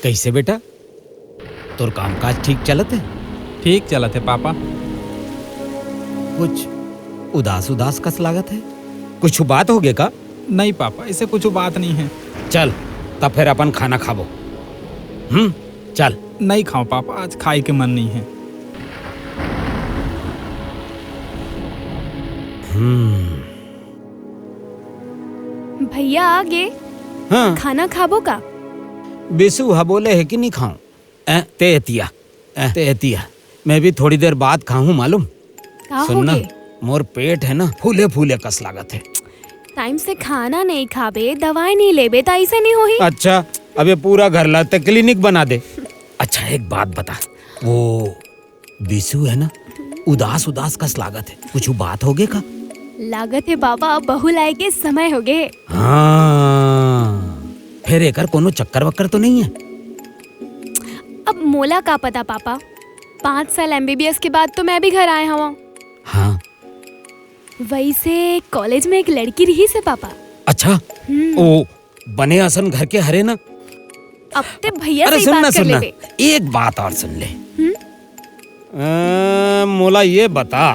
कैसे बेटा, तोर कामकाज ठीक चलत है? ठीक चलत है पापा। कुछ उदास उदास कस लागत है, कुछ बात हो गए का? नहीं पापा, ऐसे कुछ बात नहीं है। चल तब फिर अपन खाना खाबो। चल। नहीं खाओ पापा, आज खाए के मन नहीं है। भैया आ गए। हाँ खाना खाबो का? बिसु हा बोले है कि नहीं खाऊं? ते एतिया मैं भी थोड़ी देर बाद खाऊं मालूम। का सुनना, होगे? मोर पेट है ना फूले फूले कस लागत है। टाइम से खाना नहीं खाबे, दवाई नहीं लेबे तो ऐसे नहीं होही। अच्छा अब ये पूरा घर लाते क्लिनिक बना दे। अच्छा एक बात बता, वो बिसु है ना उदास उदास कस लागत है, कुछ बात हो गए का? लागत है बाबा, बहू लाए के समय हो गए। हाँ फिर एकर कोनो चक्कर वक्कर तो नहीं है? अब मोला का पता पापा, 5 साल MBBS के बाद तो मैं भी घर आया हूँ। हाँ वैसे कॉलेज में एक लड़की रही से पापा। अच्छा ओ बने असन घर के हरे ना। अब ते भैया अरे से ही सुनना बात कर सुनना, लेबे। एक बात और सुन ले। मोला ये बता,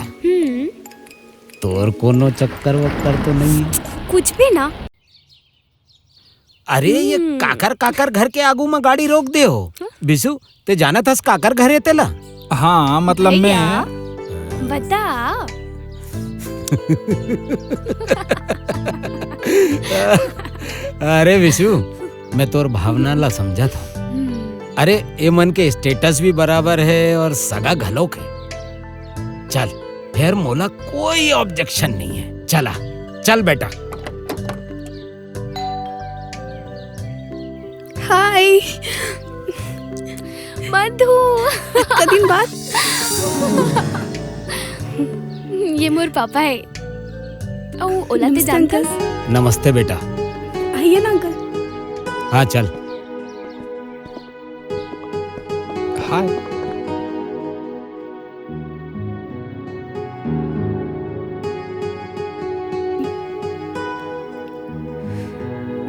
तोर कोनो चक्कर वक्कर तो नहीं है? कुछ भी ना। अरे ये काकर काकर घर के आगू में गाड़ी रोक दे हो। बिसु ते जाना था काकर घर है तेला? हाँ मतलब भैया, मैं बता। अरे बिसु मैं तोर भावना ला समझा था। अरे ये मन के स्टेटस भी बराबर है और सगा घलोक है। चल फिर मोला कोई ऑब्जेक्शन नहीं है। चला चल बेटा। हाय मधु। कदीम बात। ये मोर पापा है। ओ ओला ते जानता। नमस्ते बेटा। आइए ना अंकल। हाँ चल। हाय।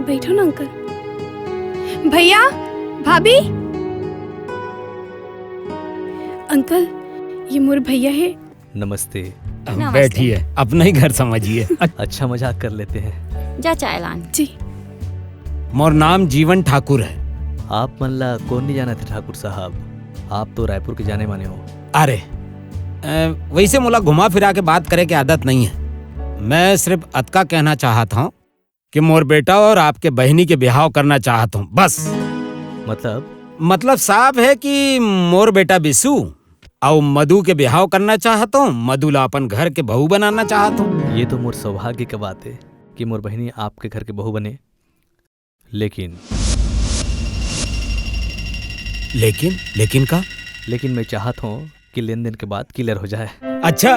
बैठो ना अंकल। भैया, भाभी। अंकल ये मोर भैया है। नमस्ते। बैठिए, अपना ही घर समझिए। अच्छा मजाक कर लेते हैं। जा चाय लान। जी। मोर नाम जीवन ठाकुर है। आप मन ला कौन नहीं जाना थे ठाकुर साहब, आप तो रायपुर के जाने माने हो। अरे वैसे मोला घुमा फिरा के बात करे की आदत नहीं है। मैं सिर्फ अतका कहना चाहता हूँ कि मोर बेटा और आपके बहनी के ब्याह करना चाहता हूँ, बस। मतलब साफ है कि मोर बेटा बिसु और मधु के ब्याह करना चाहता हूँ, मधु ला अपन घर के बहू बनाना चाहता हूँ। ये तो मोर सौभाग्य की बात है कि मोर बहनी आपके घर के बहू बने। लेकिन का? लेकिन मैं चाहता हूँ कि लेन देन के बाद क्लियर हो जाए। अच्छा।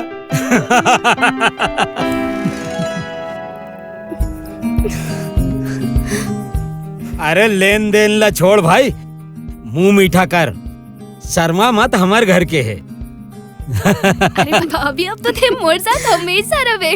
अरे लेन देन ला छोड़ भाई, मुंह मीठा कर, शर्मा मत, हमारे घर के है। अरे भाभी अब तो थे मोर साथ हमेशा रहे।